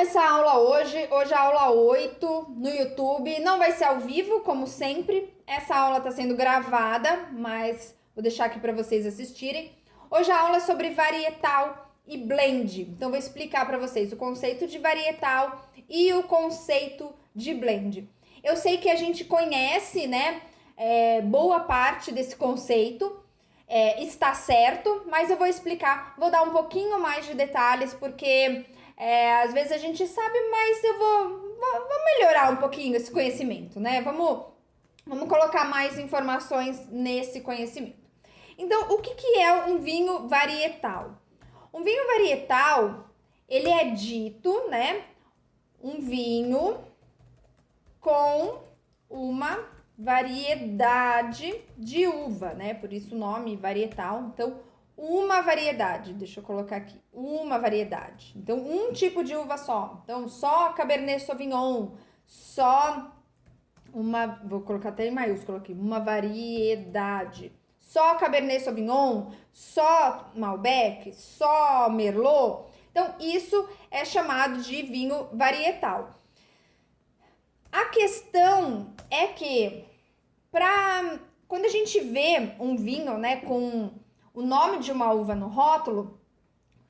começar a aula hoje. Hoje é a aula 8 no YouTube. Não vai ser ao vivo, como sempre. Essa aula está sendo gravada, mas vou deixar aqui para vocês assistirem. Hoje a aula é sobre varietal e blend. Então, vou explicar para vocês o conceito de varietal e o conceito de blend. Eu sei que a gente conhece, né, boa parte desse conceito. Está certo, mas eu vou explicar, vou dar um pouquinho mais de detalhes, porque às vezes a gente sabe, mas eu vou melhorar um pouquinho esse conhecimento, né? Vamos colocar mais informações nesse conhecimento. Então, o que é um vinho varietal? Um vinho varietal, ele é dito, né, um vinho com uma variedade de uva, né? Por isso o nome varietal. Então, uma variedade, deixa eu colocar aqui, uma variedade. Então, um tipo de uva só. Então, só Cabernet Sauvignon, só uma, vou colocar até em maiúsculo aqui, uma variedade. Só Cabernet Sauvignon, só Malbec, só Merlot. Então, isso é chamado de vinho varietal. A questão é que, quando a gente vê um vinho, né, com o nome de uma uva no rótulo,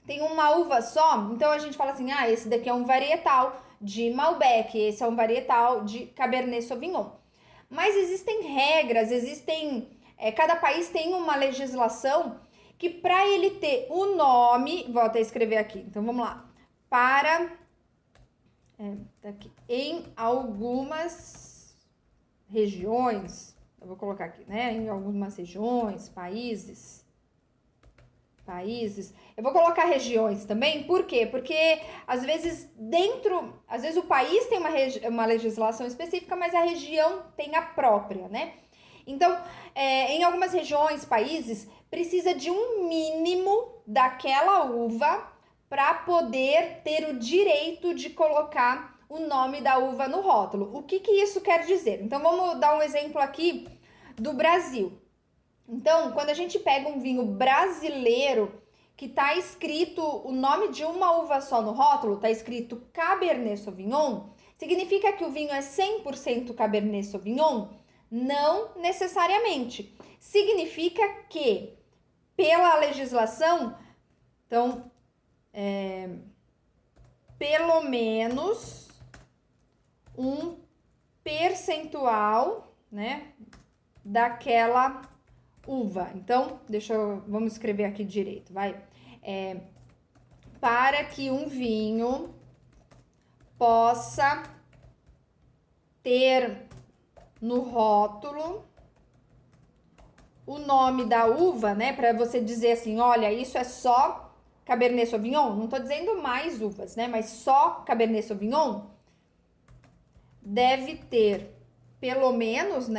tem uma uva só, então a gente fala assim, esse daqui é um varietal de Malbec, esse é um varietal de Cabernet Sauvignon. Mas existem regras, cada país tem uma legislação que para ele ter o nome, vou até escrever aqui, então vamos lá, tá aqui. Em algumas regiões, eu vou colocar aqui, né? Em algumas regiões, países. Eu vou colocar regiões também, por quê? Porque às vezes o país tem uma legislação específica, mas a região tem a própria, né? Então, em algumas regiões, países, precisa de um mínimo daquela uva para poder ter o direito de colocar o nome da uva no rótulo. O que isso quer dizer? Então, vamos dar um exemplo aqui do Brasil. Então, quando a gente pega um vinho brasileiro que está escrito o nome de uma uva só no rótulo, está escrito Cabernet Sauvignon, significa que o vinho é 100% Cabernet Sauvignon? Não necessariamente. Significa que, pela legislação, então, pelo menos um percentual, né, daquela uva. Então, vamos escrever aqui direito, vai. Para que um vinho possa ter no rótulo o nome da uva, né, para você dizer assim, olha, isso é só Cabernet Sauvignon, não tô dizendo mais uvas, né, mas só Cabernet Sauvignon, deve ter pelo menos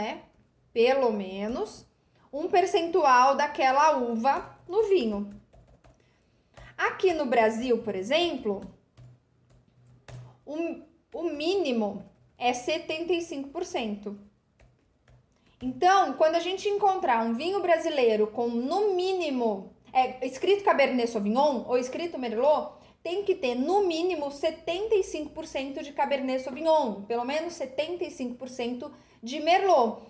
um percentual daquela uva no vinho. Aqui no Brasil, por exemplo, o mínimo é 75%. Então, quando a gente encontrar um vinho brasileiro com no mínimo escrito Cabernet Sauvignon ou escrito Merlot, tem que ter no mínimo 75% de Cabernet Sauvignon, pelo menos 75% de Merlot.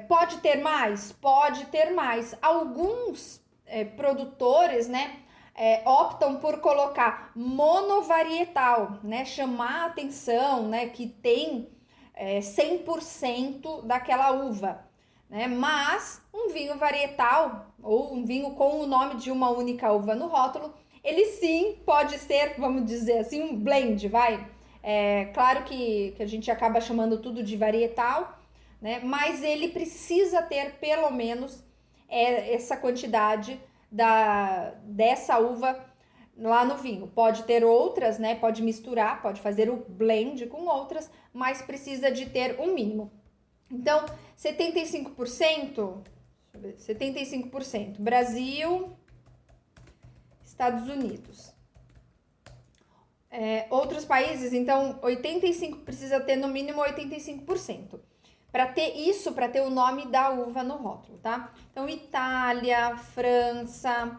Pode ter mais? Pode ter mais. Alguns produtores, né, optam por colocar monovarietal, né, chamar a atenção, né, que tem 100% daquela uva, né? Mas um vinho varietal ou um vinho com o nome de uma única uva no rótulo, ele sim pode ser, vamos dizer assim, um blend, vai. Claro que a gente acaba chamando tudo de varietal, né? Mas ele precisa ter pelo menos essa quantidade dessa uva lá no vinho. Pode ter outras, né? Pode misturar, pode fazer o blend com outras, mas precisa de ter um mínimo. Então, 75%, 75%, Brasil, Estados Unidos. Outros países, então, 85%, precisa ter no mínimo 85%. Para ter o nome da uva no rótulo, tá? Então, Itália, França,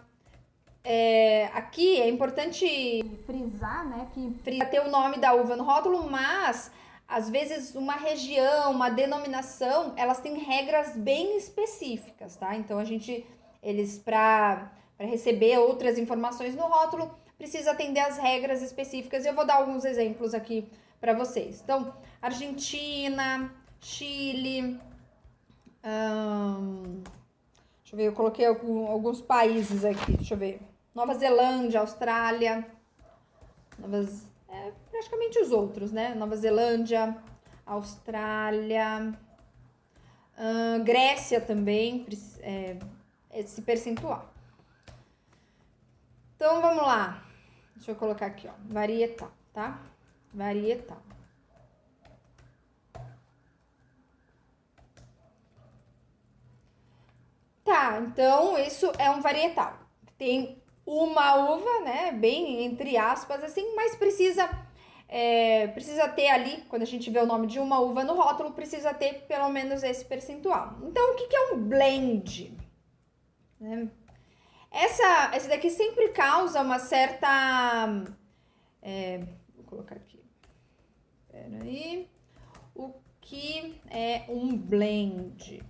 aqui é importante frisar, né, que ter o nome da uva no rótulo, mas às vezes uma região, uma denominação, elas têm regras bem específicas, tá? Então eles para receber outras informações no rótulo, precisa atender às regras específicas. Eu vou dar alguns exemplos aqui para vocês. Então, Argentina, Chile, deixa eu ver, eu coloquei alguns países aqui, deixa eu ver. Nova Zelândia, Austrália, praticamente os outros, né? Nova Zelândia, Austrália, Grécia também, esse percentual. Então, vamos lá. Deixa eu colocar aqui, ó, varietal, tá? Varietal. Tá, então isso é um varietal. Tem uma uva, né, bem entre aspas, assim, mas precisa ter ali, quando a gente vê o nome de uma uva no rótulo, precisa ter pelo menos esse percentual. Então, o que é um blend? Esse daqui sempre causa uma certa... vou colocar aqui. Peraí. O que é um blend?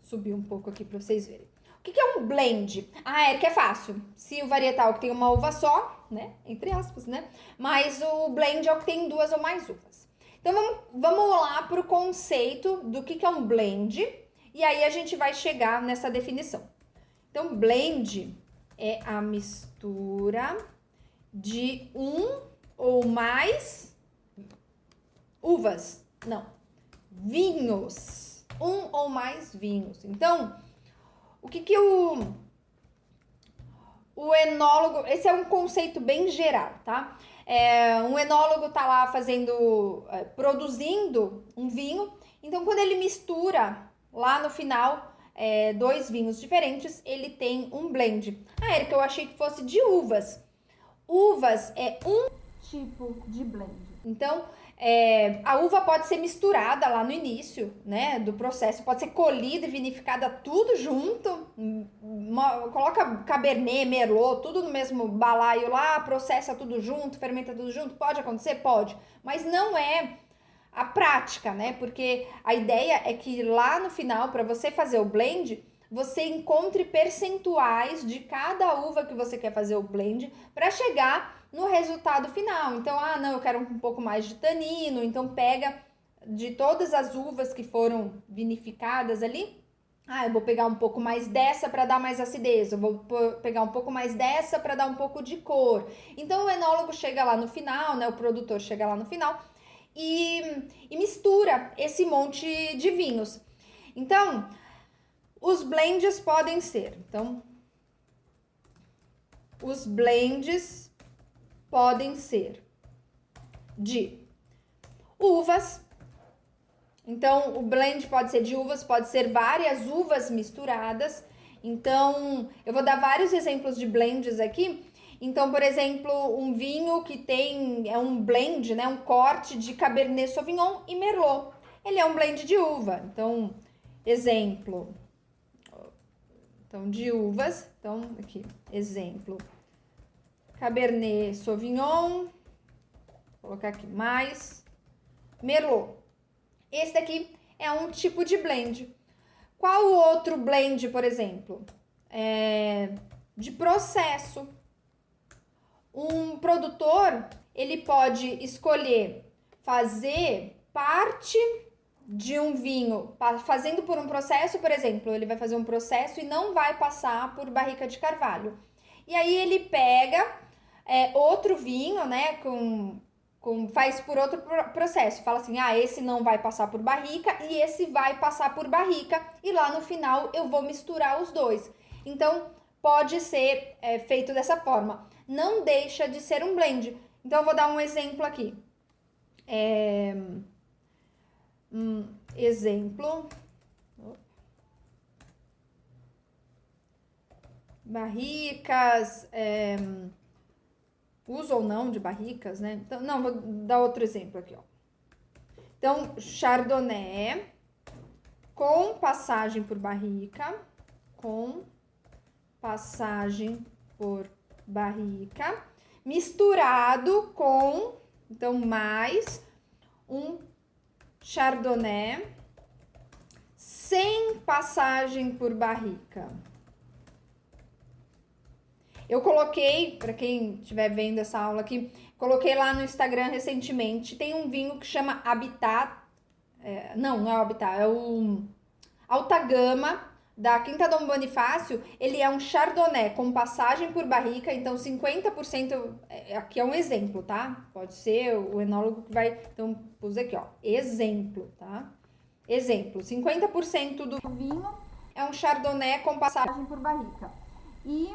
Subir um pouco aqui para vocês verem. O que é um blend? Que é fácil. Se o varietal que tem uma uva só, né? Entre aspas, né? Mas o blend é o que tem duas ou mais uvas. Então, vamos lá para o conceito do que é um blend. E aí a gente vai chegar nessa definição. Então, blend é a mistura de um ou mais uvas. Não, vinhos. Um ou mais vinhos. Então, o que o enólogo... Esse é um conceito bem geral, tá? Um enólogo tá lá produzindo um vinho. Então, quando ele mistura lá no final dois vinhos diferentes, ele tem um blend. Erika, eu achei que fosse de uvas. Uvas é um tipo de blend. Então, a uva pode ser misturada lá no início, né, do processo, pode ser colhida e vinificada tudo junto, coloca Cabernet, Merlot, tudo no mesmo balaio lá, processa tudo junto, fermenta tudo junto, pode acontecer? Pode, mas não é a prática, né, porque a ideia é que lá no final, para você fazer o blend, você encontre percentuais de cada uva que você quer fazer o blend para chegar no resultado final. Então, não, eu quero um pouco mais de tanino, então pega de todas as uvas que foram vinificadas ali, eu vou pegar um pouco mais dessa para dar mais acidez, eu vou pegar um pouco mais dessa para dar um pouco de cor. Então, o enólogo chega lá no final, né, o produtor chega lá no final e mistura esse monte de vinhos. Então, os blends podem ser, os blends podem ser de uvas. Então, o blend pode ser de uvas, pode ser várias uvas misturadas. Então, eu vou dar vários exemplos de blends aqui. Então, por exemplo, um vinho que é um blend, né, um corte de Cabernet Sauvignon e Merlot. Ele é um blend de uva. Então, exemplo. Então, de uvas. Então, aqui, exemplo. Cabernet Sauvignon. Vou colocar aqui mais. Merlot. Esse daqui é um tipo de blend. Qual o outro blend, por exemplo? De processo. Um produtor, ele pode escolher fazer parte de um vinho, fazendo por um processo, por exemplo, ele vai fazer um processo e não vai passar por barrica de carvalho. E aí ele pega outro vinho, né, faz por outro processo. Fala assim, esse não vai passar por barrica e esse vai passar por barrica. E lá no final eu vou misturar os dois. Então, pode ser feito dessa forma. Não deixa de ser um blend. Então, eu vou dar um exemplo aqui. Exemplo. Barricas... uso ou não de barricas, né? Então, não, vou dar outro exemplo aqui, ó. Então, Chardonnay com passagem por barrica, com passagem por barrica, misturado com, então, mais um Chardonnay sem passagem por barrica. Eu coloquei, para quem estiver vendo essa aula aqui, coloquei lá no Instagram recentemente, tem um vinho que chama Habitat, não é o Habitat, é o Alta Gama, da Quinta Dom Bonifácio. Ele é um Chardonnay com passagem por barrica, então 50%, aqui é um exemplo, tá? Pode ser o enólogo que vai, então pus aqui, ó, exemplo, tá? Exemplo, 50% do vinho é um Chardonnay com passagem por barrica. E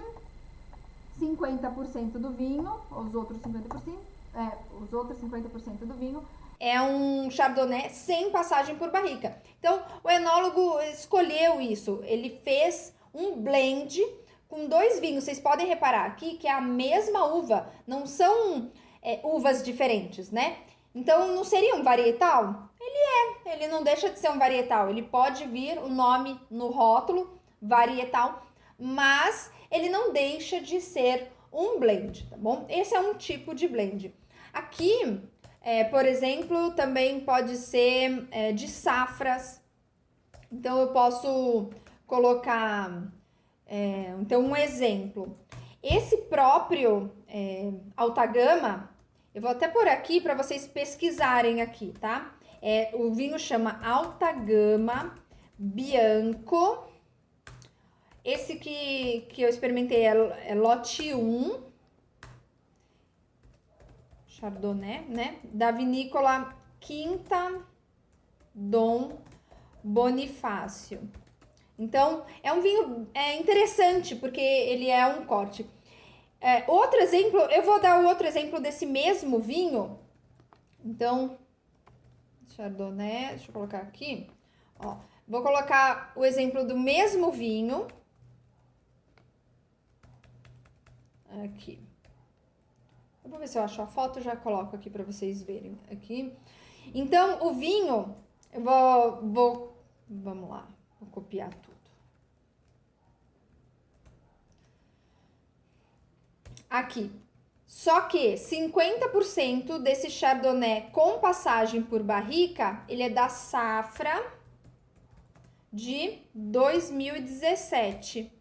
50% do vinho, os outros 50% do vinho é um Chardonnay sem passagem por barrica. Então, o enólogo escolheu isso. Ele fez um blend com 2 vinhos. Vocês podem reparar aqui que é a mesma uva, não são uvas diferentes, né? Então, não seria um varietal? Ele não deixa de ser um varietal. Ele pode vir o nome no rótulo, varietal, mas ele não deixa de ser um blend, tá bom? Esse é um tipo de blend. Aqui, por exemplo, também pode ser de safras. Então, eu posso colocar, então, um exemplo. Esse próprio Alta Gama, eu vou até pôr aqui para vocês pesquisarem aqui, tá? O vinho chama Alta Gama Bianco. Esse que eu experimentei é lote 1, Chardonnay, né? Da vinícola Quinta Dom Bonifácio. Então, é um vinho interessante, porque ele é um corte. Outro exemplo, eu vou dar outro exemplo desse mesmo vinho. Então, Chardonnay, deixa eu colocar aqui. Ó, vou colocar o exemplo do mesmo vinho. Aqui. Eu vou ver se eu acho a foto, já coloco aqui para vocês verem aqui. Então, o vinho, eu vamos lá, vou copiar tudo. Aqui. Só que 50% desse Chardonnay com passagem por barrica, ele é da safra de 2017.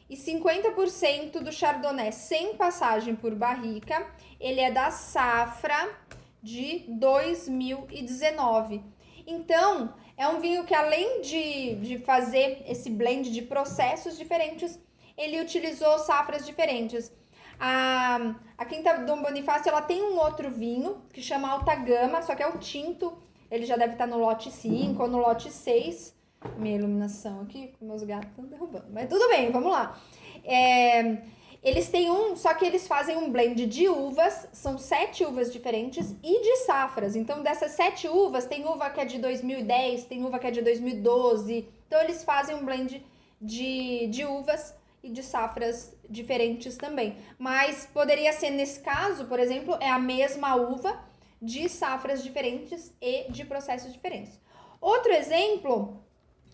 E 50% do Chardonnay sem passagem por barrica, ele é da safra de 2019. Então, é um vinho que além de fazer esse blend de processos diferentes, ele utilizou safras diferentes. A Quinta Dom Bonifácio, ela tem um outro vinho que chama Alta Gama, só que é o tinto. Ele já deve estar no lote 5 ou no lote 6. Minha iluminação aqui, meus gatos estão derrubando. Mas tudo bem, vamos lá. Eles têm só que eles fazem um blend de uvas, são 7 uvas diferentes e de safras. Então, dessas 7 uvas, tem uva que é de 2010, tem uva que é de 2012. Então, eles fazem um blend de uvas e de safras diferentes também. Mas poderia ser, nesse caso, por exemplo, é a mesma uva de safras diferentes e de processos diferentes. Outro exemplo,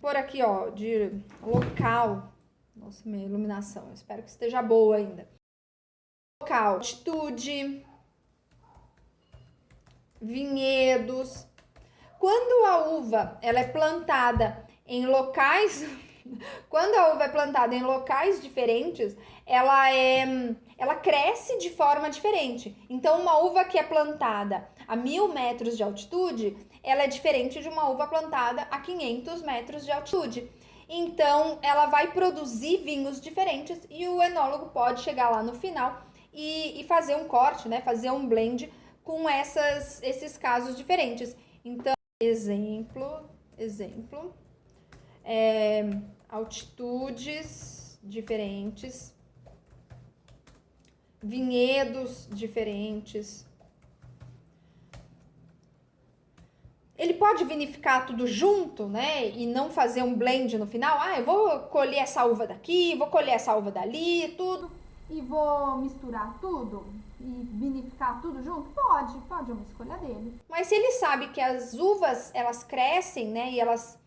por aqui, ó, de local. Nossa, minha iluminação, espero que esteja boa ainda. Local, altitude, vinhedos. Quando a uva ela é plantada em locais, quando a uva é plantada em locais diferentes, ela cresce de forma diferente. Então, uma uva que é plantada a 1000 metros de altitude, ela é diferente de uma uva plantada a 500 metros de altitude. Então, ela vai produzir vinhos diferentes e o enólogo pode chegar lá no final e fazer um corte, né? Fazer um blend com esses casos diferentes. Então, exemplo, altitudes diferentes, vinhedos diferentes. Ele pode vinificar tudo junto, né? E não fazer um blend no final. Eu vou colher essa uva daqui, vou colher essa uva dali, tudo. e vou misturar tudo e vinificar tudo junto? Pode, é uma escolha dele. Mas se ele sabe que as uvas, elas crescem, né, e elas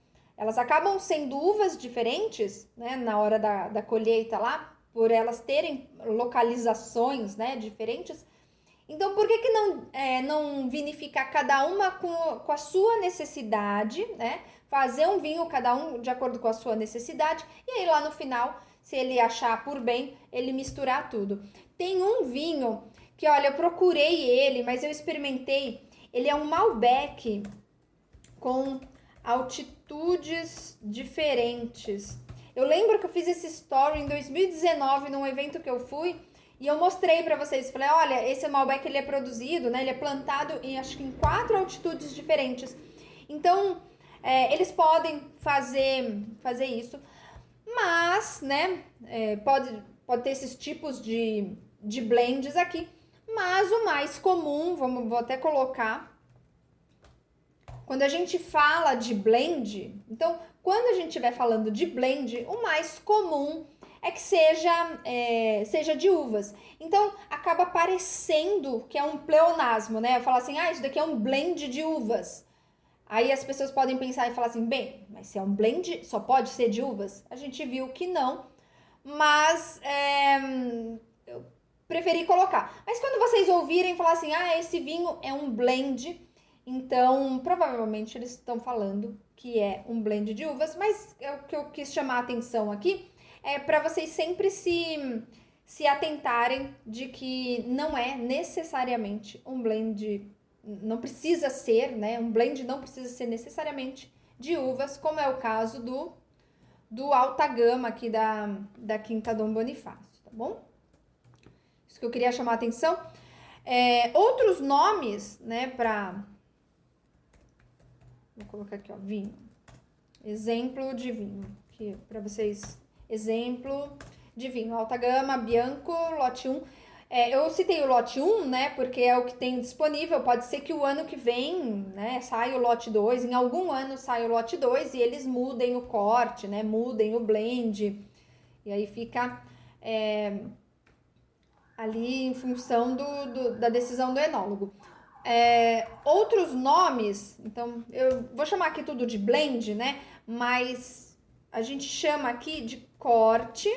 acabam sendo uvas diferentes, né, na hora da colheita lá, por elas terem localizações, né, diferentes. Então, por que não vinificar cada uma com a sua necessidade, né? Fazer um vinho, cada um de acordo com a sua necessidade, e aí lá no final, se ele achar por bem, ele misturar tudo. Tem um vinho que, olha, eu procurei ele, mas eu experimentei. Ele é um Malbec com altitudes diferentes. Eu lembro que eu fiz esse story em 2019 num evento que eu fui e eu mostrei pra vocês. Falei, olha, esse Malbec ele é produzido, né? Ele é plantado em acho que em 4 altitudes diferentes. Então, eles podem fazer isso, mas, né? Pode ter esses tipos de blends aqui. Mas o mais comum, vou até colocar. Quando a gente fala de blend, então, quando a gente estiver falando de blend, o mais comum é que seja de uvas. Então, acaba parecendo que é um pleonasmo, né? Eu falo assim, isso daqui é um blend de uvas. Aí as pessoas podem pensar e falar assim, bem, mas se é um blend, só pode ser de uvas? A gente viu que não, mas eu preferi colocar. Mas quando vocês ouvirem falar assim, esse vinho é um blend, então provavelmente eles estão falando que é um blend de uvas, mas o que eu quis chamar a atenção aqui é para vocês sempre se atentarem de que não é necessariamente um blend, não precisa ser, né? Um blend não precisa ser necessariamente de uvas, como é o caso do alta gama aqui da Quinta Dom Bonifácio, tá bom? Isso que eu queria chamar a atenção. Outros nomes, né, vou colocar aqui, ó, vinho. Exemplo de vinho, aqui para vocês. Exemplo de vinho, alta gama, Bianco, lote 1. Eu citei o lote 1, né, porque é o que tem disponível. Pode ser que o ano que vem, né, saia o lote 2, em algum ano saia o lote 2 e eles mudem o corte, né, mudem o blend. E aí fica ali em função da decisão do enólogo. Outros nomes, então eu vou chamar aqui tudo de blend, né? Mas a gente chama aqui de corte.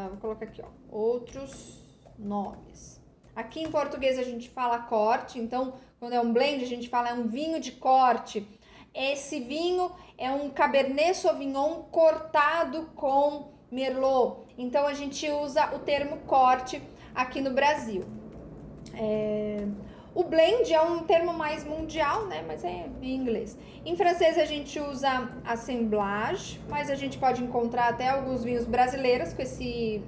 Vou colocar aqui, ó, outros nomes. Aqui em português a gente fala corte, então quando é um blend a gente fala é um vinho de corte. Esse vinho é um Cabernet Sauvignon cortado com Merlot. Então a gente usa o termo corte aqui no Brasil. O blend é um termo mais mundial, né? Mas é em inglês. Em francês a gente usa assemblage, mas a gente pode encontrar até alguns vinhos brasileiros com esse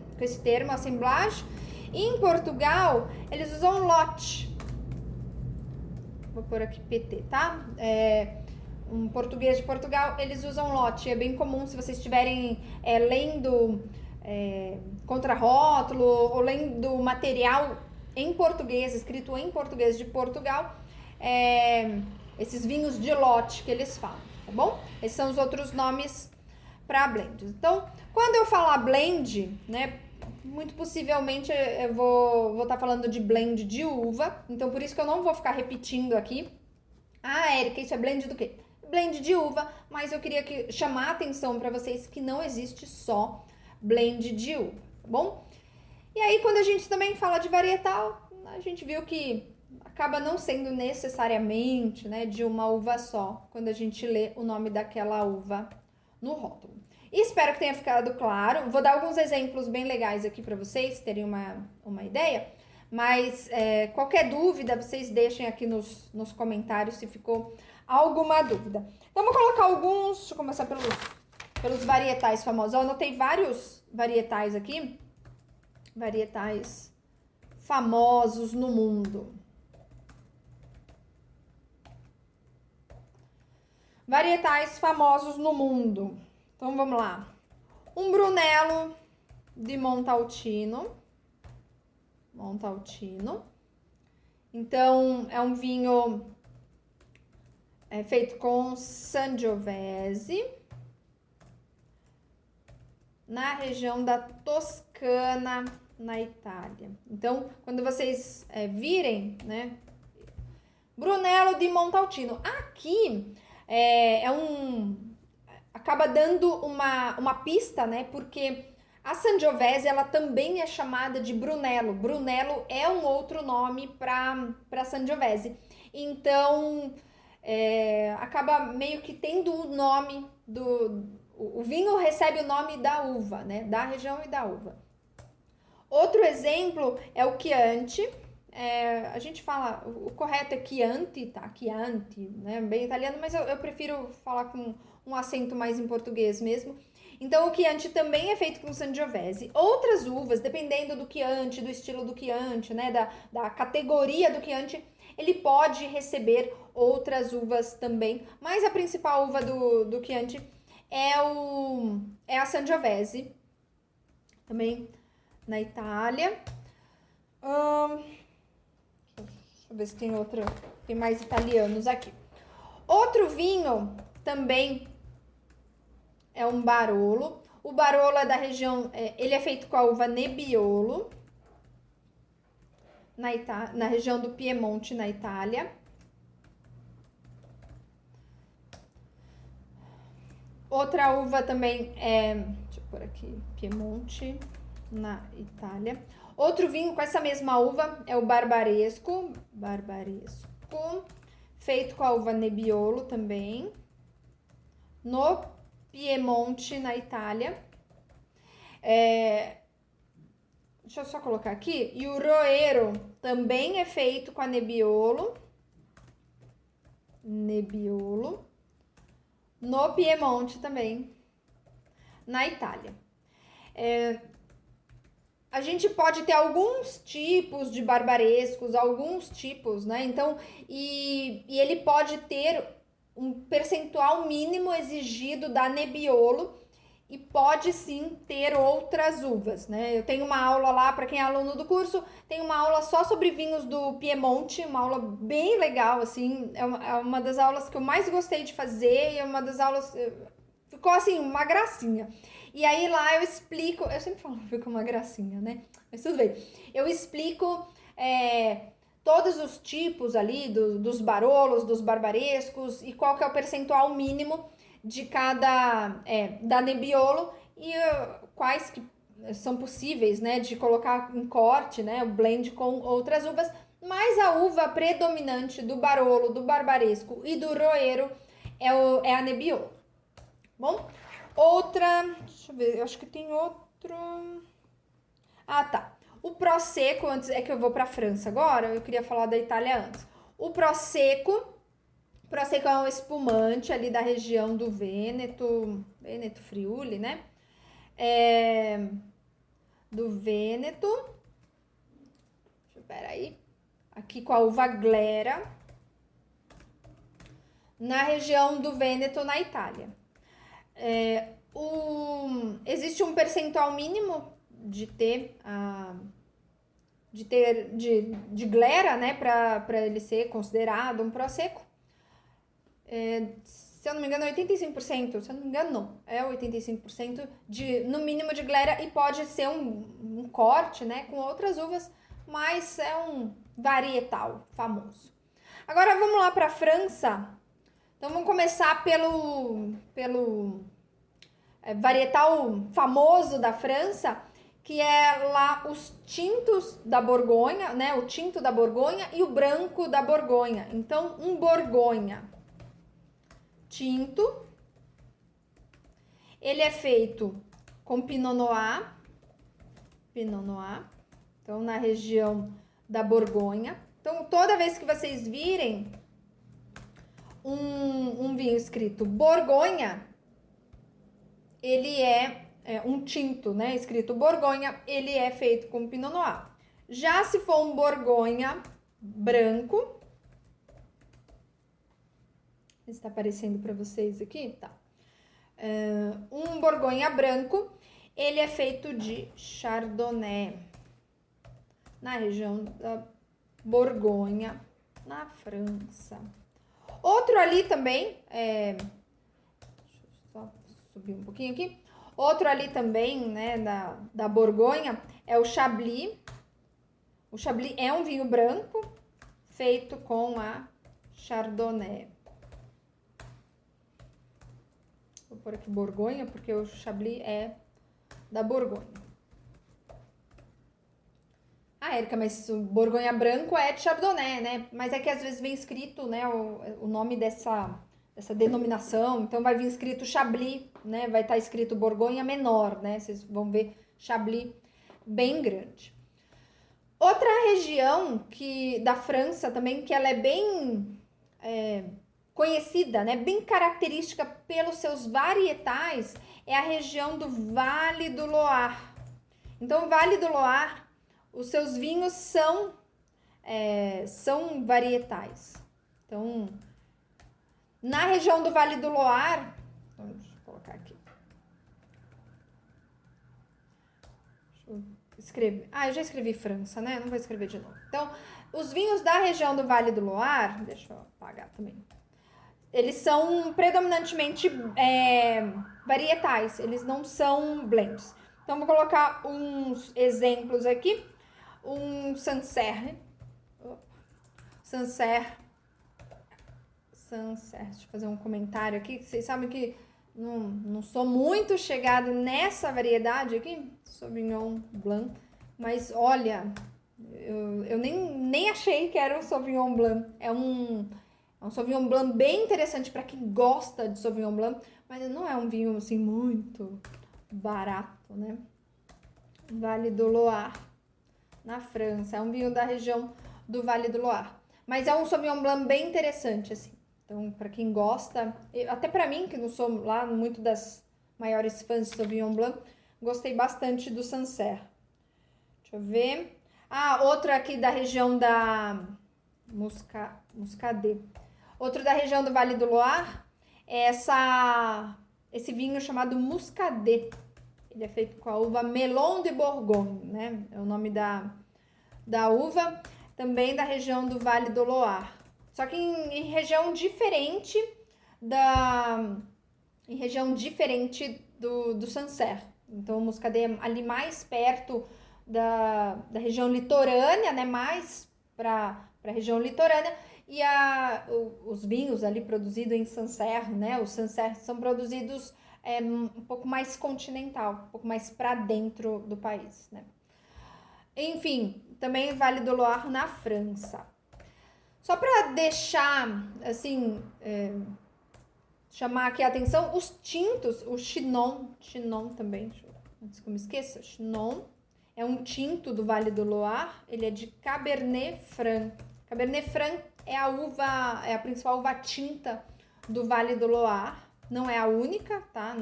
termo, assemblage. E em Portugal eles usam lote. Vou pôr aqui PT, tá? Um português de Portugal, eles usam lote. É bem comum se vocês estiverem lendo contrarótulo ou lendo material em português, escrito em português de Portugal, esses vinhos de lote que eles falam, tá bom? Esses são os outros nomes para blend. Então, quando eu falar blend, né, muito possivelmente eu vou estar falando de blend de uva, então por isso que eu não vou ficar repetindo aqui. Érica, isso é blend do quê? Blend de uva, mas eu queria chamar a atenção para vocês que não existe só blend de uva, tá bom? E aí, quando a gente também fala de varietal, a gente viu que acaba não sendo necessariamente, né, de uma uva só, quando a gente lê o nome daquela uva no rótulo. E espero que tenha ficado claro. Vou dar alguns exemplos bem legais aqui para vocês terem uma ideia, mas qualquer dúvida, vocês deixem aqui nos comentários se ficou alguma dúvida. Então, vou colocar alguns, deixa eu começar pelos varietais famosos. Eu anotei vários varietais aqui. Varietais famosos no mundo. Varietais famosos no mundo. Então vamos lá. Um Brunello de Montalcino. Então é um vinho feito com Sangiovese. na região da Toscana, na Itália. Então, quando vocês virem, né? Brunello di Montalcino. Aqui acaba dando uma pista, né? Porque a Sangiovese, ela também é chamada de Brunello. Brunello é um outro nome para Sangiovese. Então, acaba meio que tendo o nome o vinho recebe o nome da uva, né? Da região e da uva. Outro exemplo é o Chianti. A gente fala, o correto é Chianti, tá? Chianti, né? Bem italiano, mas eu prefiro falar com um acento mais em português mesmo. Então, o Chianti também é feito com Sangiovese. Outras uvas, dependendo do Chianti, do estilo do Chianti, né? Da categoria do Chianti, ele pode receber outras uvas também. Mas a principal uva do Chianti é a Sangiovese, também na Itália. Deixa eu ver se tem mais italianos aqui. Outro vinho também é um Barolo. O Barolo é da região, ele é feito com a uva Nebbiolo, na região do Piemonte, na Itália. Outra uva também deixa eu pôr aqui, Piemonte, na Itália. Outro vinho com essa mesma uva é o Barbaresco, feito com a uva Nebbiolo também, no Piemonte, na Itália. Deixa eu só colocar aqui. E o Roero também é feito com a Nebbiolo, no Piemonte também, na Itália. A gente pode ter alguns tipos de barbarescos, alguns tipos, né? Então, e ele pode ter um percentual mínimo exigido da Nebbiolo e pode sim ter outras uvas, né? Eu tenho uma aula lá, para quem é aluno do curso, tem uma aula só sobre vinhos do Piemonte, uma aula bem legal, assim, é uma das aulas que eu mais gostei de fazer e é uma das aulas, ficou assim, uma gracinha. E aí lá eu explico, eu sempre falo ficou uma gracinha, né? Mas tudo bem. Eu explico todos os tipos ali dos barolos, dos barbarescos e qual que é o percentual mínimo de cada da Nebbiolo e quais que são possíveis, né, de colocar em corte, né, o blend com outras uvas, mas a uva predominante do Barolo, do Barbaresco e do Roero é a Nebbiolo. Bom, outra, deixa eu ver, eu acho que tem outro. Ah, tá. O Prosecco, antes é que eu vou para a França agora, eu queria falar da Itália antes. O Prosecco é um espumante ali da região do Vêneto Friuli, né? Do Vêneto. Peraí. Aqui com a uva Glera. Na região do Vêneto, na Itália. Existe um percentual mínimo de Glera, né? Para ele ser considerado um Prosecco. Se eu não me engano, 85%, se eu não me engano, não, 85% no mínimo de Glera e pode ser um corte, né, com outras uvas, mas é um varietal famoso. Agora vamos lá para a França. Então vamos começar pelo varietal famoso da França, que é lá os tintos da Borgonha, né, o tinto da Borgonha e o branco da Borgonha. Então, um Borgonha tinto, ele é feito com Pinot Noir, então na região da Borgonha. Então, toda vez que vocês virem um vinho escrito Borgonha, ele é um tinto, né, escrito Borgonha, ele é feito com Pinot Noir. Já se for um Borgonha branco, está aparecendo para vocês aqui, tá? Um Borgonha branco, ele é feito de Chardonnay, na região da Borgonha, na França. Outro ali também, deixa eu só subir um pouquinho aqui. Outro ali também, né, da Borgonha, é o Chablis. O Chablis é um vinho branco feito com a Chardonnay. Vou pôr aqui Borgonha, porque o Chablis é da Borgonha. Ah, Érica, mas o Borgonha branco é de Chardonnay, né? Mas é que às vezes vem escrito, né, o nome dessa denominação. Então vai vir escrito Chablis, né? Vai estar escrito Borgonha menor, né? Vocês vão ver Chablis bem grande. Outra região da França também, que ela é bem conhecida, né? Bem característica pelos seus varietais, é a região do Vale do Loire. Então, o Vale do Loire, os seus vinhos são varietais. Então, na região do Vale do Loire, deixa eu colocar aqui. Deixa eu escrever. Eu já escrevi França, né? Não vou escrever de novo. Então, os vinhos da região do Vale do Loire, deixa eu apagar também. Eles são predominantemente varietais, eles não são blends. Então, vou colocar uns exemplos aqui. Um Sancerre. Sancerre. Deixa eu fazer um comentário aqui. Vocês sabem que não sou muito chegada nessa variedade aqui. Sauvignon Blanc. Mas, olha, eu nem achei que era um Sauvignon Blanc. É um Sauvignon Blanc bem interessante para quem gosta de Sauvignon Blanc. Mas não é um vinho, assim, muito barato, né? Vale do Loire, na França. É um vinho da região do Vale do Loire. Mas é um Sauvignon Blanc bem interessante, assim. Então, para quem gosta, até para mim, que não sou lá muito das maiores fãs de Sauvignon Blanc, gostei bastante do Sancerre. Deixa eu ver. Outro aqui da região da Muscadet. Outro da região do Vale do Loire é esse vinho chamado Muscadet. Ele é feito com a uva Melon de Bourgogne, né? É o nome da uva, também da região do Vale do Loire. Só que em região diferente do Sancerre. Então, o Muscadet é ali mais perto da região litorânea, né? Mais para a região litorânea. E os vinhos ali produzidos em Sancerre, né? Os Sancerre são produzidos um pouco mais continental, um pouco mais para dentro do país, né? Enfim, também Vale do Loire na França. Só para deixar, assim, chamar aqui a atenção, os tintos, o Chinon também, antes que eu me esqueça, Chinon é um tinto do Vale do Loire, ele é de Cabernet Franc. Cabernet Franc é a principal uva tinta do Vale do Loire, não é a única, tá?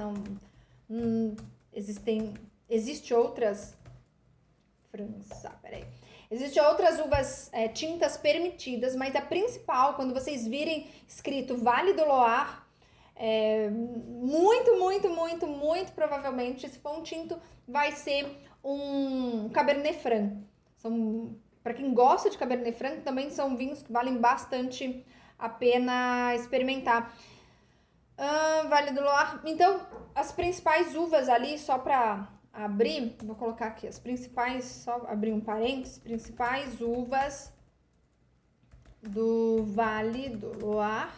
Existe outras... Existem outras uvas tintas permitidas, mas a principal, quando vocês virem escrito Vale do Loire, muito provavelmente, se for um tinto, vai ser um Cabernet Franc. Para quem gosta de Cabernet Franc, também são vinhos que valem bastante a pena experimentar. Vale do Loire. Então, as principais uvas ali, só para abrir, vou colocar aqui as principais, só abrir um parênteses, principais uvas do Vale do Loire.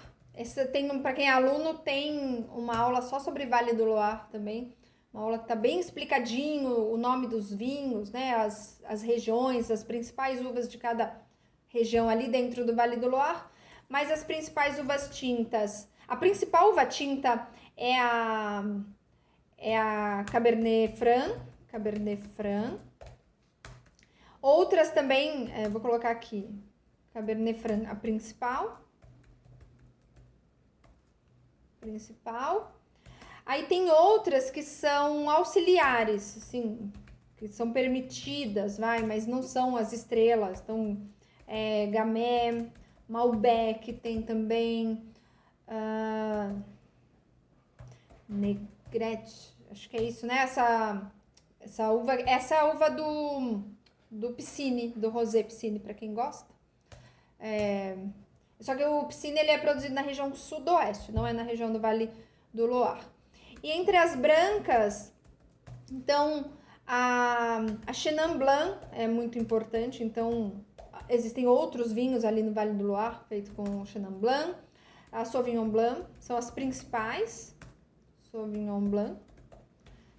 Para quem é aluno, tem uma aula só sobre Vale do Loire também, uma aula que tá bem explicadinho, o nome dos vinhos, né, as regiões, as principais uvas de cada região ali dentro do Vale do Loire, mas as principais uvas tintas. A principal uva tinta é a Cabernet Franc. Outras também, vou colocar aqui, Cabernet Franc, a principal. Aí tem outras que são auxiliares, assim, que são permitidas, mas não são as estrelas. Então, Gamay, Malbec tem também, Negrete, acho que é isso, né? Essa é a uva do Piscine, do Rosé Piscine, para quem gosta. Só que o Piscine ele é produzido na região sudoeste, não é na região do Vale do Loire. E entre as brancas, Então, a Chenin Blanc é muito importante. Então, existem outros vinhos ali no Vale do Loire feito com Chenin Blanc. A Sauvignon Blanc são as principais. Sauvignon Blanc.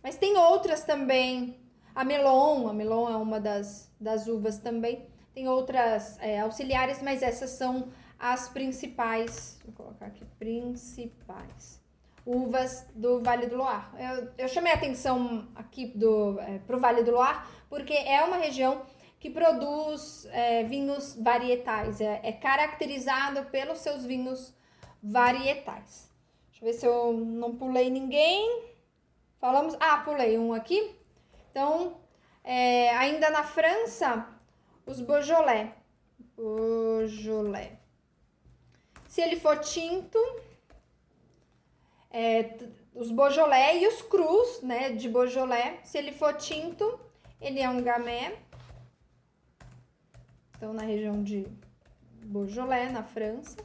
Mas tem outras também. A Melon é uma das uvas também. Tem outras auxiliares, mas essas são as principais. Vou colocar aqui, principais uvas do Vale do Loire. Eu chamei a atenção aqui para o Vale do Loire, porque é uma região que produz vinhos varietais. É caracterizado pelos seus vinhos varietais. Deixa eu ver se eu não pulei ninguém. Pulei um aqui. Então, ainda na França, os Beaujolais. Se ele for tinto, os Beaujolais e os Crus, né, de Beaujolais. Se ele for tinto, ele é um Gamay. Então, na região de Beaujolais, na França.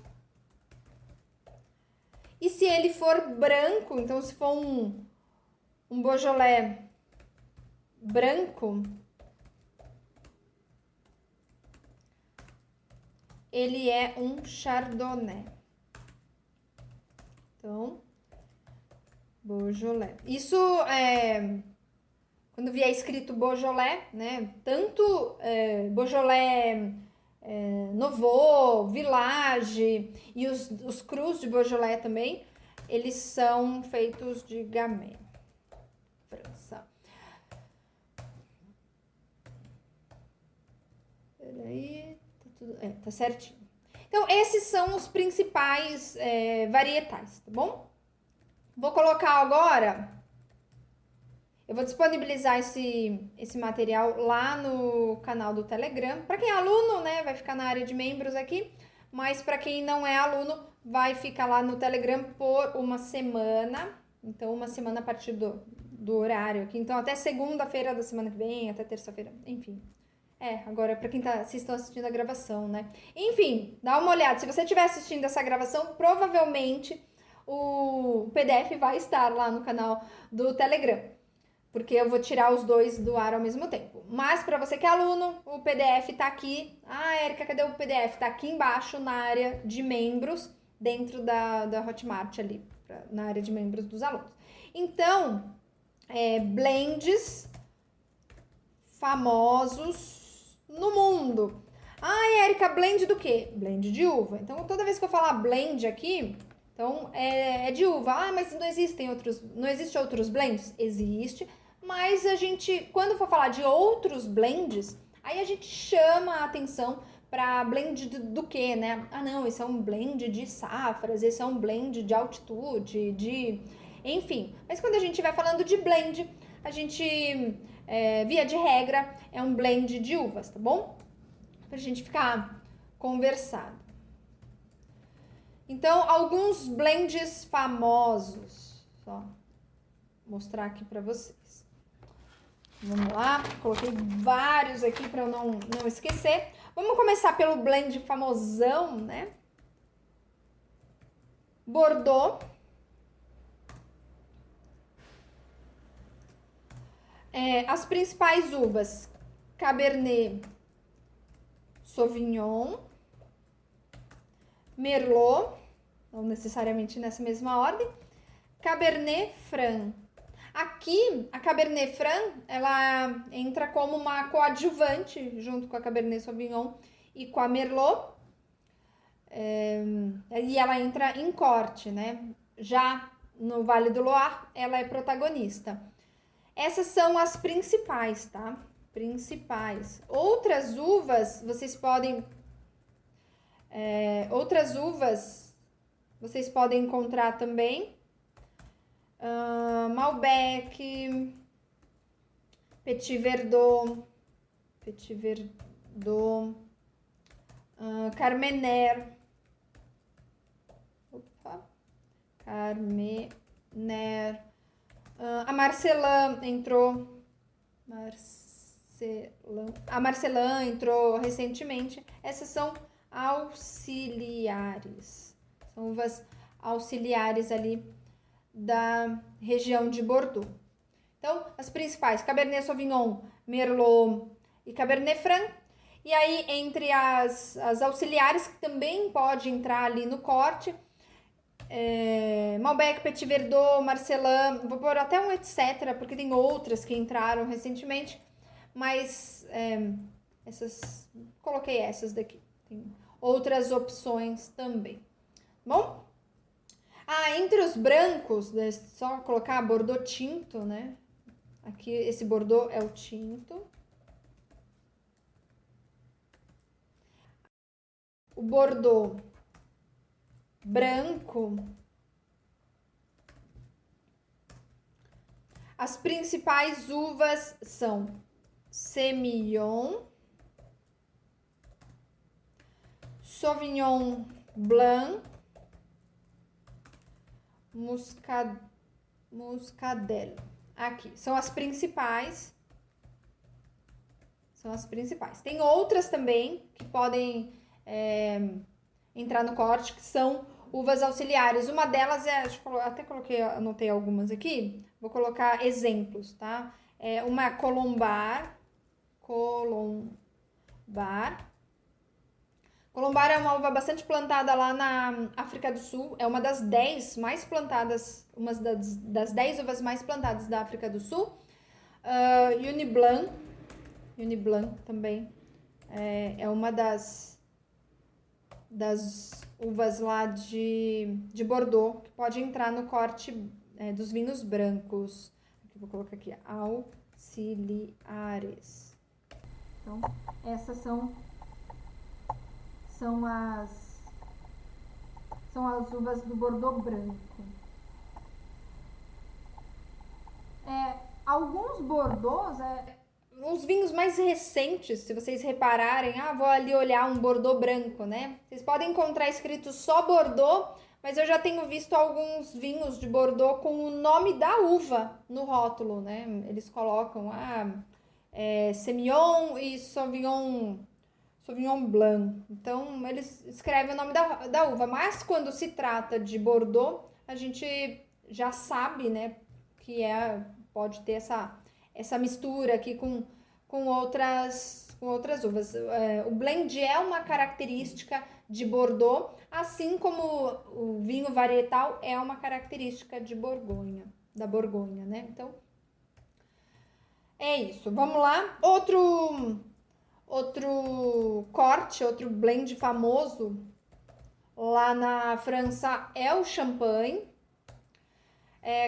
E se ele for branco, então se for um Beaujolais branco, ele é um Chardonnay. Então, Beaujolais. Isso quando vier escrito Beaujolais, né? Tanto Beaujolais Nouveau, Village e os Crus de Beaujolais também, eles são feitos de Gamay. França. Peraí, tá certinho. Então, esses são os principais varietais, tá bom? Vou colocar agora, eu vou disponibilizar esse material lá no canal do Telegram. Para quem é aluno, né, vai ficar na área de membros aqui, mas para quem não é aluno, vai ficar lá no Telegram por uma semana. Então, uma semana a partir do horário aqui. Então, até segunda-feira da semana que vem, até terça-feira, enfim. Agora para quem vocês estão assistindo a gravação, né? Enfim, dá uma olhada. Se você estiver assistindo essa gravação, provavelmente o PDF vai estar lá no canal do Telegram, porque eu vou tirar os dois do ar ao mesmo tempo. Mas para você que é aluno, o PDF tá aqui. Érica, cadê o PDF? Tá aqui embaixo na área de membros, dentro da Hotmart ali, na área de membros dos alunos. Então, blends famosos no mundo. Érica, blend do quê? Blend de uva. Então, toda vez que eu falar blend aqui, então é de uva. Mas não existem outros blends? Existe, mas a gente, quando for falar de outros blends, aí a gente chama a atenção para blend do quê, né? Não, esse é um blend de safras, esse é um blend de altitude, enfim. Mas quando a gente vai falando de blend, a gente, via de regra, é um blend de uvas, tá bom? Pra gente ficar conversado. Então, alguns blends famosos. Só mostrar aqui pra vocês. Vamos lá, coloquei vários aqui para eu não esquecer. Vamos começar pelo blend famosão, né? Bordeaux. As principais uvas: Cabernet Sauvignon, Merlot, não necessariamente nessa mesma ordem, Cabernet Franc. Aqui, a Cabernet Franc, ela entra como uma coadjuvante junto com a Cabernet Sauvignon e com a Merlot. E ela entra em corte, né? Já no Vale do Loire, ela é protagonista. Essas são as principais, tá? Principais. Outras uvas, vocês podem encontrar também. Malbec, Petit Verdot, Carmener, a Marcelin entrou, a Marcelin entrou recentemente. Essas são auxiliares, são uvas auxiliares ali da região de Bordeaux. Então, as principais, Cabernet Sauvignon, Merlot e Cabernet Franc. E aí, entre as auxiliares, que também pode entrar ali no corte, Malbec, Petit Verdot, Marcelin, vou pôr até um etc, porque tem outras que entraram recentemente, mas coloquei essas daqui. Tem outras opções também. Bom? Entre os brancos, é só colocar Bordeaux tinto, né? Aqui, esse Bordeaux é o tinto. O Bordeaux branco. As principais uvas são Semillon, Sauvignon Blanc, Muscadel. Aqui, são as principais. Tem outras também que podem entrar no corte, que são uvas auxiliares. Uma delas até anotei algumas aqui. Vou colocar exemplos, tá? Uma Colombar. Colombar é uma uva bastante plantada lá na África do Sul. É uma das 10 mais plantadas, uma das 10 uvas mais plantadas da África do Sul. Uni-Blanc também é uma das uvas lá de Bordeaux, que pode entrar no corte dos vinhos brancos. Aqui, vou colocar aqui, auxiliares. Então, essas são as uvas do Bordeaux branco. Alguns Bordeaux, os vinhos mais recentes, se vocês repararem, vou ali olhar um Bordeaux branco, né? Vocês podem encontrar escrito só Bordeaux, mas eu já tenho visto alguns vinhos de Bordeaux com o nome da uva no rótulo, né? Eles colocam Semillon e Sauvignon Blanc. Então, eles escrevem o nome da uva. Mas quando se trata de Bordeaux, a gente já sabe, né, que pode ter essa mistura aqui com outras uvas. O blend é uma característica de Bordeaux, assim como o vinho varietal é uma característica da Borgonha, né? Então, é isso. Vamos lá. Outro corte, outro blend famoso lá na França é o champanhe.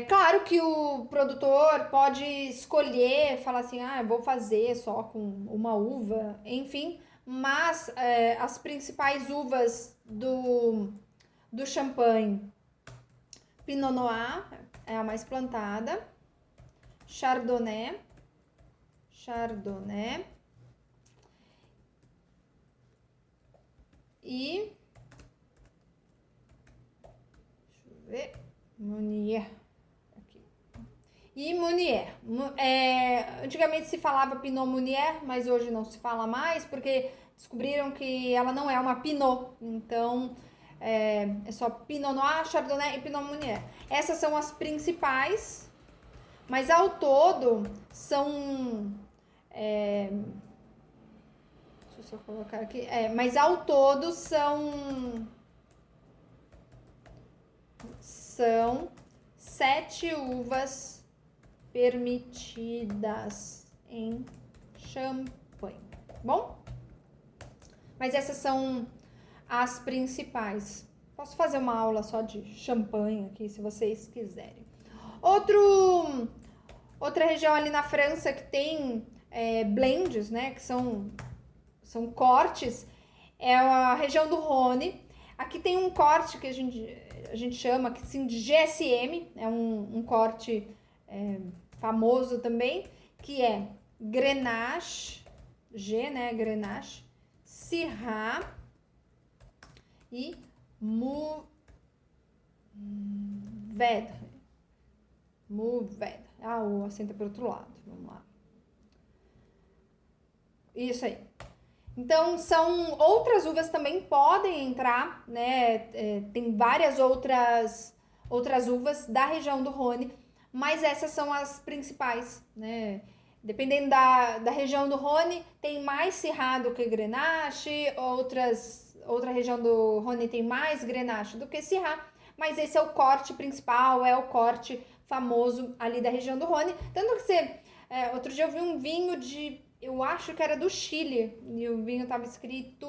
Claro que o produtor pode escolher, falar assim, eu vou fazer só com uma uva, enfim, mas as principais uvas do champanhe, Pinot Noir é a mais plantada, Chardonnay, e deixa eu ver, Meunier. E Meunier. Antigamente se falava Pinot Meunier, mas hoje não se fala mais, porque descobriram que ela não é uma Pinot. Então, é só Pinot Noir, Chardonnay e Pinot Meunier. Essas são as principais, mas ao todo são... deixa eu só colocar aqui. Mas ao todo são 7 uvas permitidas em champanhe, bom? Mas essas são as principais. Posso fazer uma aula só de champanhe aqui, se vocês quiserem. Outra região ali na França que tem blends, né, que são cortes, é a região do Rhône. Aqui tem um corte que a gente chama assim, de GSM, é um corte famoso também, que é Grenache, Grenache, Syrah e Mourvèdre. O acento é para o outro lado, vamos lá. Isso aí. Então, são outras uvas também podem entrar, né? Tem várias outras uvas da região do Rhône, mas essas são as principais, né? Dependendo da região do Rhône, tem mais Syrah do que Grenache, outra região do Rhône tem mais Grenache do que Syrah, mas esse é o corte principal, é o corte famoso ali da região do Rhône. Tanto que outro dia eu vi um vinho eu acho que era do Chile, e o vinho estava escrito,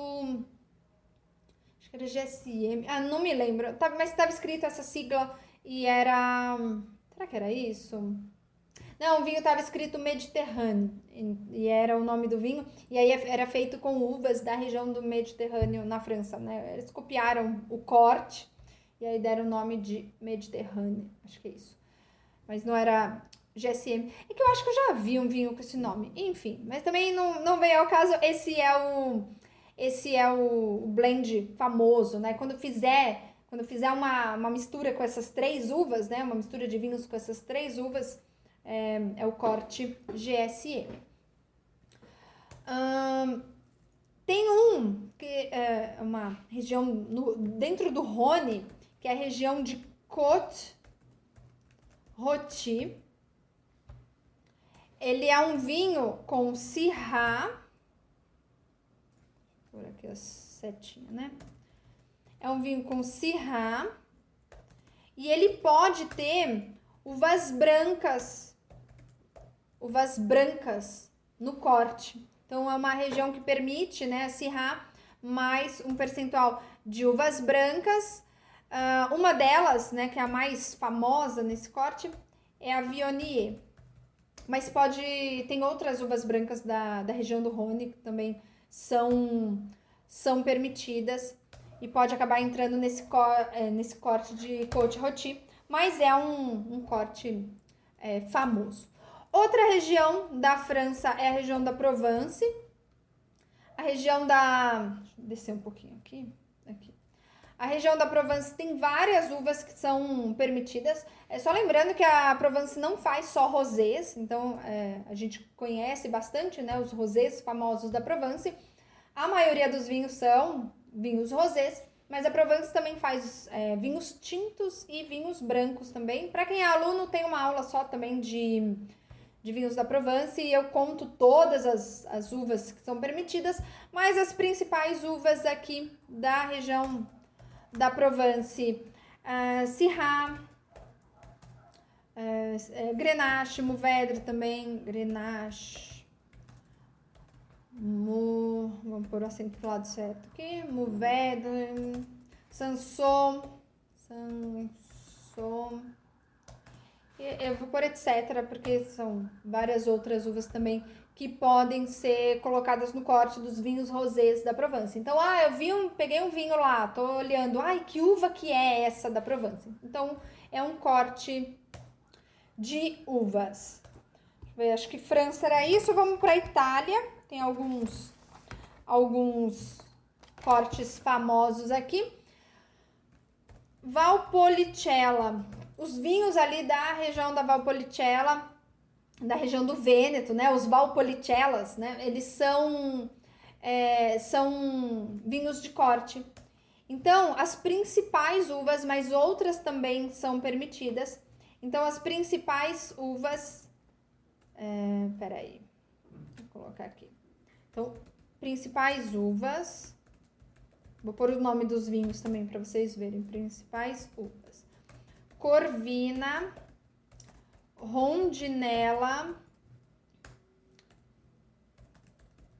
acho que era GSM, não me lembro, mas estava escrito essa sigla e será que era isso? Não, o vinho estava escrito Mediterrâneo, e era o nome do vinho, e aí era feito com uvas da região do Mediterrâneo na França, né? Eles copiaram o corte, e aí deram o nome de Mediterrâneo, acho que é isso. Mas não era GSM. É que eu acho que eu já vi um vinho com esse nome. Enfim, mas também não veio ao caso. Esse é o blend famoso, né? Quando fizer uma mistura com essas 3 uvas, né? Uma mistura de vinhos com essas 3 uvas, é o corte GSM. Tem que é uma região dentro do Rhône, que é a região de Côte-Rôti. Ele é um vinho com Syrah. Por aqui a setinha, né? É um vinho com Syrah. E ele pode ter uvas brancas no corte. Então, é uma região que permite, né, Syrah, mais um percentual de uvas brancas. Uma delas, né, que é a mais famosa nesse corte, é a Viognier. Mas tem outras uvas brancas da região do Rhône que também são permitidas e pode acabar entrando nesse corte de Côte-Rôti, mas é um corte famoso. Outra região da França é a região da Provence. A região deixa eu descer um pouquinho aqui. A região da Provence tem várias uvas que são permitidas. Só lembrando que a Provence não faz só rosés, então a gente conhece bastante, né, os rosés famosos da Provence. A maioria dos vinhos são vinhos rosés, mas a Provence também faz vinhos tintos e vinhos brancos também. Para quem é aluno, tem uma aula só também de vinhos da Provence e eu conto todas as uvas que são permitidas, mas as principais uvas aqui da região da Provence, Syrah, Grenache, Mourvèdre também, Grenache, vamos pôr o acento pro lado certo aqui, Mourvèdre, Cinsault, eu vou pôr etc, porque são várias outras uvas também que podem ser colocadas no corte dos vinhos rosés da Provence. Então, peguei um vinho lá, tô olhando, que uva que é essa da Provence? Então, é um corte de uvas. Deixa eu ver, acho que França era isso. Vamos para Itália. Tem alguns cortes famosos aqui. Valpolicella. Os vinhos ali da região da Valpolicella, da região do Vêneto, né? Os Valpolicellas, né? Eles são vinhos de corte. Então, as principais uvas, mas outras também são permitidas. Então, as principais uvas... peraí. Vou colocar aqui. Então, principais uvas... Vou pôr o nome dos vinhos também para vocês verem. Principais uvas. Corvina, Rondinella,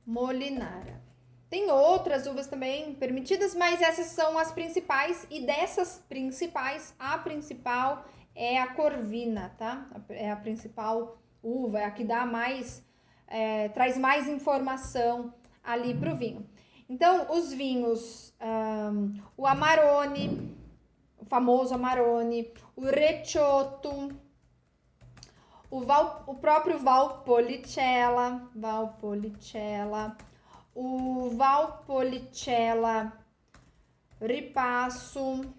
Molinara. Tem outras uvas também permitidas, mas essas são as principais. E dessas principais, a principal é a Corvina, tá? É a principal uva, é a que dá mais, traz mais informação ali pro vinho. Então, os vinhos, o Amarone, o famoso Amarone, o Recioto, o próprio Valpolicella, o Valpolicella Ripasso,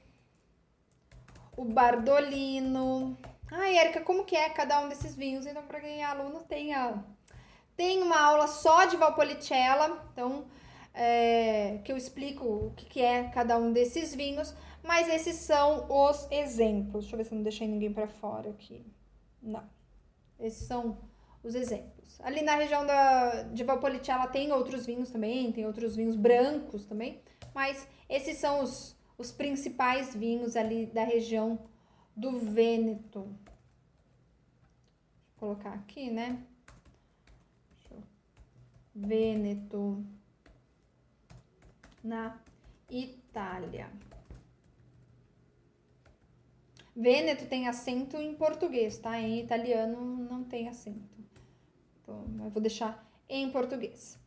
o Bardolino. Érica, como que é cada um desses vinhos? Então, para quem é aluno, tem uma aula só de Valpolicella, então, que eu explico o que é cada um desses vinhos, mas esses são os exemplos. Deixa eu ver se eu não deixei ninguém para fora aqui. Não. Esses são os exemplos. Ali na região de Valpolicella tem outros vinhos também, tem outros vinhos brancos também, mas esses são os principais vinhos ali da região do Vêneto. Vou colocar aqui, né? Vêneto, na Itália. Vêneto tem acento em português, tá? Em italiano não tem acento. Então, eu vou deixar em português.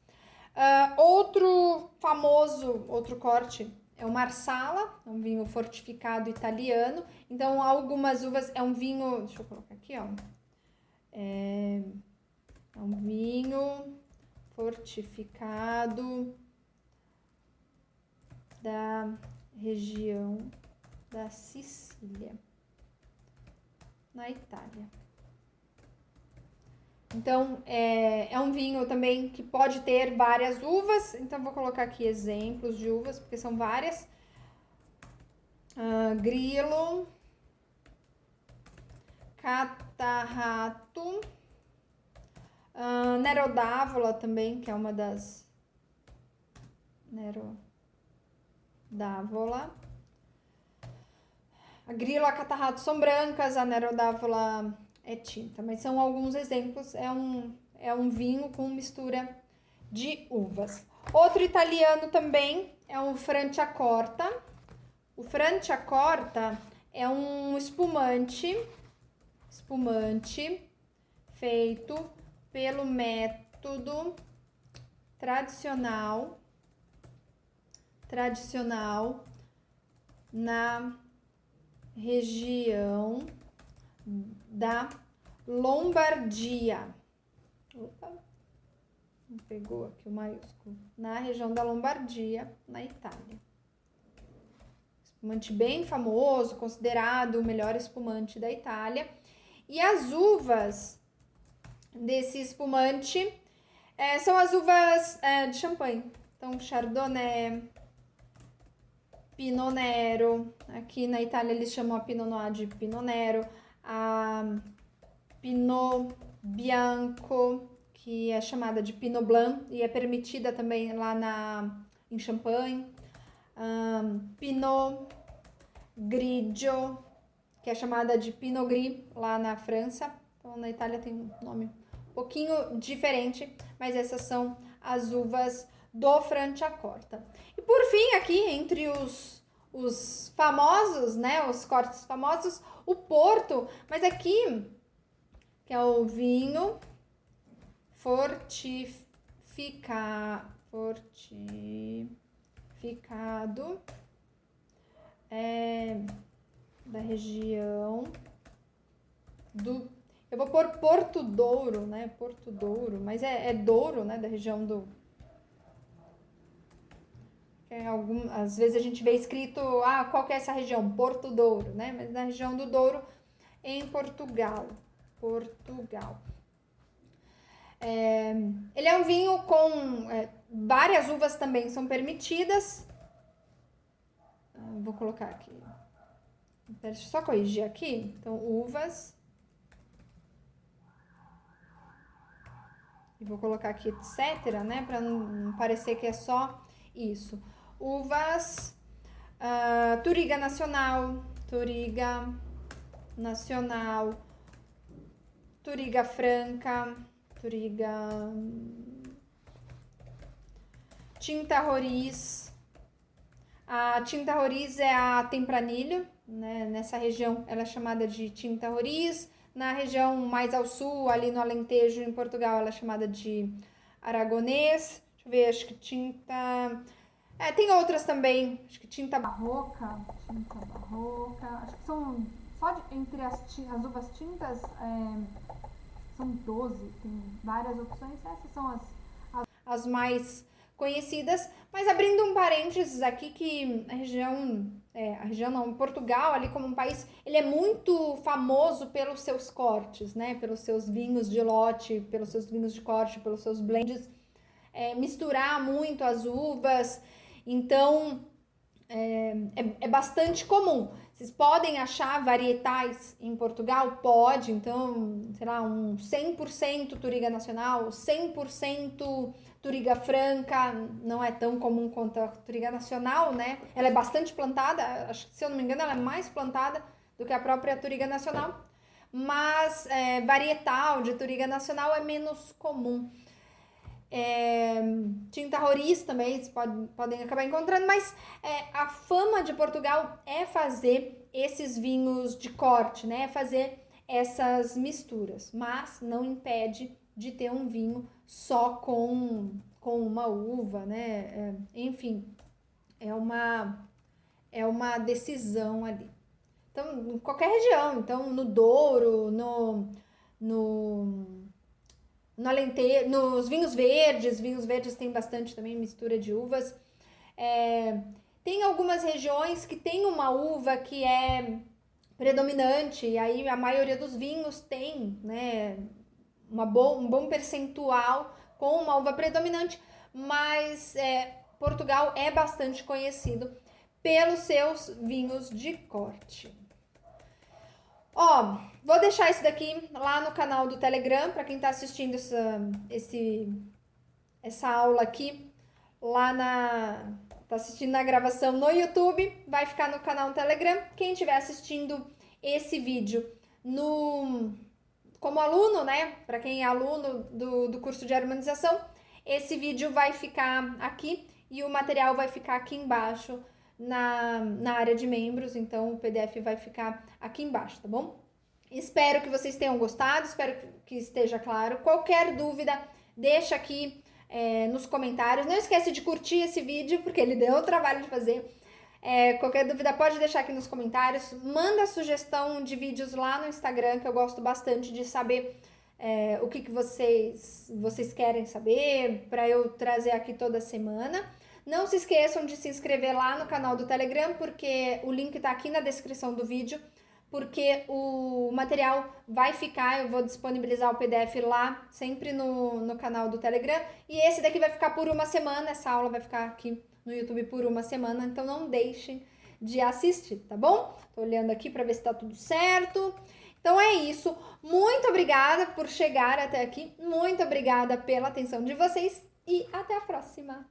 Outro famoso, outro corte é o Marsala, é um vinho fortificado italiano. Então, algumas uvas, é um vinho, deixa eu colocar aqui, ó. É um vinho fortificado da região da Sicília, na Itália. Então, é um vinho também que pode ter várias uvas. Então, vou colocar aqui exemplos de uvas, porque são várias. Grilo, Catarrato, Nero d'Avola também, que é uma das... Nero d'Avola. A Grilo e a Catarrato são brancas, a Nero d'Avola é tinta, mas são alguns exemplos. É um vinho com mistura de uvas. Outro italiano também é o Franciacorta. O Franciacorta é um espumante feito pelo método tradicional na região da Lombardia. Opa, pegou aqui o maiúsculo. Na região da Lombardia, na Itália. Espumante bem famoso, considerado o melhor espumante da Itália. E as uvas desse espumante são as uvas de champanhe. Então, Chardonnay, Pinot Nero, aqui na Itália eles chamam a Pinot Noir de Pinot Nero, a Pinot Bianco, que é chamada de Pinot Blanc e é permitida também lá em Champagne, Pinot Grigio, que é chamada de Pinot Gris lá na França. Então, na Itália tem um nome um pouquinho diferente, mas essas são as uvas do Franciacorta. E por fim, aqui entre os famosos, né, os cortes famosos, o Porto, mas aqui que é o vinho fortificado da região do... Eu vou pôr Porto Douro, né? Porto Douro, mas é Douro, né? Da região do... às vezes a gente vê escrito, qual que é essa região? Porto Douro, né? Mas na região do Douro, em Portugal. Ele é um vinho com várias uvas também são permitidas. Vou colocar aqui. Deixa eu só corrigir aqui. Então, uvas. E vou colocar aqui etc, né? Para não parecer que é só isso. Uvas. Touriga Nacional. Touriga Franca. Tinta Roriz. A Tinta Roriz é a Tempranillo, né? Nessa região ela é chamada de Tinta Roriz. Na região mais ao sul, ali no Alentejo, em Portugal, ela é chamada de Aragonês. Deixa eu ver, acho que tinta... tem outras também, acho que tinta barroca. Acho que são, entre as uvas tintas, são 12, tem várias opções. Essas são as mais conhecidas, mas abrindo um parênteses aqui, que Portugal, ali como um país, ele é muito famoso pelos seus cortes, né? Pelos seus vinhos de lote, pelos seus vinhos de corte, pelos seus blends, misturar muito as uvas. Então, é bastante comum. Vocês podem achar varietais em Portugal? Pode, então, sei lá, um 100% Touriga Nacional, 100% Touriga Franca, não é tão comum quanto a Touriga Nacional, né? Ela é bastante plantada, acho que, se eu não me engano, ela é mais plantada do que a própria Touriga Nacional, mas varietal de Touriga Nacional é menos comum. Tinta Roriz também, vocês podem acabar encontrando, mas a fama de Portugal é fazer esses vinhos de corte, né? Fazer essas misturas, mas não impede de ter um vinho só com uma uva, né? Enfim, é uma decisão ali. Então, em qualquer região, então no Douro, no Alentejo, nos vinhos verdes tem bastante também mistura de uvas. Tem algumas regiões que tem uma uva que é predominante, e aí a maioria dos vinhos tem, né, um bom percentual com uma uva predominante, mas Portugal é bastante conhecido pelos seus vinhos de corte. Ó, vou deixar isso daqui lá no canal do Telegram, para quem tá assistindo essa aula aqui, tá assistindo na gravação no YouTube, vai ficar no canal do Telegram. Quem estiver assistindo esse vídeo como aluno, né, para quem é aluno do curso de harmonização, esse vídeo vai ficar aqui e o material vai ficar aqui embaixo na área de membros, então o PDF vai ficar aqui embaixo, tá bom? Espero que vocês tenham gostado, espero que esteja claro. Qualquer dúvida, deixa aqui nos comentários. Não esquece de curtir esse vídeo, porque ele deu o trabalho de fazer. Qualquer dúvida, pode deixar aqui nos comentários. Manda sugestão de vídeos lá no Instagram, que eu gosto bastante de saber o que vocês querem saber, para eu trazer aqui toda semana. Não se esqueçam de se inscrever lá no canal do Telegram, porque o link tá aqui na descrição do vídeo, porque o material vai ficar, eu vou disponibilizar o PDF lá, sempre no canal do Telegram, e esse daqui vai ficar por uma semana, essa aula vai ficar aqui no YouTube por uma semana, então não deixem de assistir, tá bom? Tô olhando aqui para ver se tá tudo certo. Então é isso, muito obrigada por chegar até aqui, muito obrigada pela atenção de vocês, e até a próxima!